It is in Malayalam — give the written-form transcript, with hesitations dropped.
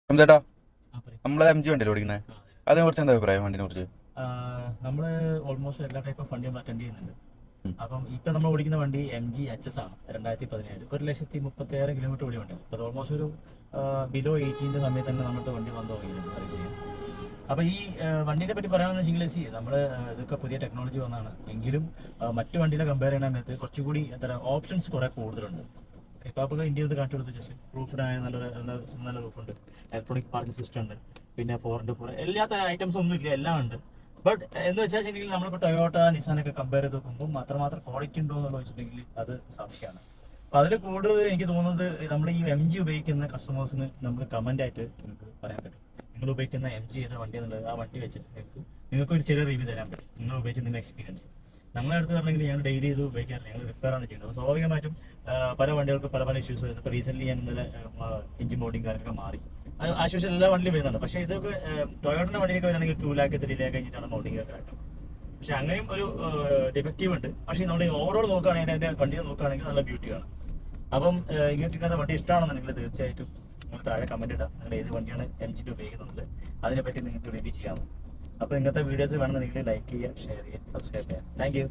ചേട്ടാ, ആ പറയും. നമ്മളെ MG വണ്ടിയല്ലേ ഓടിക്കുന്നത്? ആ, അതെ. അതിനെ കുറിച്ച് എന്താ അഭിപ്രായം? വണ്ടിനെ കുറിച്ച്? നമ്മൾ ഓൾമോസ്റ്റ് എല്ലാ ടൈപ്പ് ഓഫ് വണ്ടിയും അറ്റൻഡ് ചെയ്യുന്നുണ്ട്. ഉം. അപ്പം ഇപ്പം നമ്മൾ ഓടിക്കുന്ന വണ്ടി MG HS ആണ്. 2017 1,36,000 ഓടിയ വണ്ടി. അപ്പോൾ ഓൾമോസ്റ്റ് ഒരു ബിലോ 18 സമയത്ത് തന്നെ നമ്മുടെ വണ്ടി വന്നു തുടങ്ങിയിട്ടുണ്ട് സർവീസ് ചെയ്യാൻ. അപ്പോൾ ഈ വണ്ടീനെ പറ്റി പറയുകയാണെന്ന് വെച്ചെങ്കിൽ നമ്മൾ ഇതൊക്കെ പുതിയ ടെക്നോളജി വന്നതാണ് എങ്കിലും മറ്റു വണ്ടിനെ കമ്പയർ ചെയ്യുന്ന സമയത്ത് കുറച്ചുകൂടി എന്താ ഓപ്ഷൻസ് കുറേ കൂടുതലുണ്ട്. ഇപ്പോൾ അപ്പോൾ ഇന്ത്യയിൽ കാണിച്ചു കൊടുത്ത് ജസ്റ്റ് റൂഫിനായ നല്ല റൂഫുണ്ട്, ഇലക്ട്രോണിക് പാർക്കിംഗ് സിസ്റ്റം ഉണ്ട്, പിന്നെ 4x4 എല്ലാത്ത ഐറ്റംസ് ഒന്നും ഇല്ല, എല്ലാം ഉണ്ട്. ബട്ട് എന്ന് വെച്ചിട്ടുണ്ടെങ്കിൽ നമ്മളിപ്പോൾ ടൊയോട്ട നിസാനൊക്കെ കമ്പയർ ചെയ്ത് നോക്കുമ്പോൾ മാത്രം ക്വാളിറ്റി ഉണ്ടോ എന്നുള്ളത് വെച്ചിട്ടുണ്ടെങ്കിൽ അത് സംശയമാണ്. അപ്പോൾ അതിൽ കൂടുതൽ എനിക്ക് തോന്നുന്നത് നമ്മൾ ഈ MG ഉപയോഗിക്കുന്ന കസ്റ്റമേഴ്സിന് നമ്മൾ കമൻ്റ് ആയിട്ട് നിങ്ങൾക്ക് പറയാൻ പറ്റും. നിങ്ങൾ ഉപയോഗിക്കുന്ന MG ചെയ്ത വണ്ടി എന്നുള്ളത് ആ വണ്ടി വെച്ചിട്ട് നിങ്ങൾക്ക് ഒരു ചെറിയ റിവ്യൂ തരാൻ പറ്റും, നിങ്ങൾ ഉപയോഗിച്ച് നിങ്ങളുടെ എക്സ്പീരിയൻസ്. നമ്മളെ അടുത്ത് പറഞ്ഞെങ്കിൽ ഞങ്ങൾ ഡെയിലി ഇത് ഉപയോഗിക്കാറില്ല, ഞങ്ങൾ റിപ്പയർ ആണ് ചെയ്യുന്നത്. അപ്പോൾ സ്വാഭാവികമായിട്ടും പല വണ്ടികൾക്ക് പല ഇഷ്യൂസ് വരുന്നത്. ഇപ്പോൾ റീസെൻ്റ്ലി ഞാൻ ഇന്നലെ എഞ്ചിൻ ബോഡിങ് കാര്യങ്ങളൊക്കെ മാറി. ആശ്വാസം എല്ലാ വണ്ടിയിലും വരുന്നുണ്ട്. പക്ഷേ ഇതൊക്കെ ടൊയോട്ടൻ്റെ വണ്ടിയൊക്കെ വരികയാണെങ്കിൽ 2 lakh 3 lakh കഴിഞ്ഞിട്ടാണ് മോഡിങ് ഒക്കെ ആക്കുന്നത്. പക്ഷേ അങ്ങനെയും ഒരു ഡിഫക്റ്റീവ് ഉണ്ട്. പക്ഷേ നമ്മൾ ഓവറോൾ നോക്കുകയാണെങ്കിൽ അതിൻ്റെ വണ്ടിയെ നോക്കുകയാണെങ്കിൽ നല്ല ബ്യൂട്ടിയാണ്. അപ്പം ഇങ്ങനത്തെ വണ്ടി ഇഷ്ടമാണെന്നുണ്ടെങ്കിൽ തീർച്ചയായിട്ടും നിങ്ങൾ താഴെ കമൻറ്റ് ഇടാം, നിങ്ങൾ ഏത് വണ്ടിയാണ് MG ഉപയോഗിക്കുന്നുണ്ട്, അതിനെപ്പറ്റി നിങ്ങൾക്ക് റിവ്യൂ ചെയ്യാം. അപ്പോൾ ഇങ്ങനത്തെ വീഡിയോസ് വേണമെന്നുണ്ടെങ്കിൽ ലൈക്ക് ചെയ്യുക, ഷെയർ ചെയ്യുക, സബ്സ്ക്രൈബ് ചെയ്യുക. Thank you.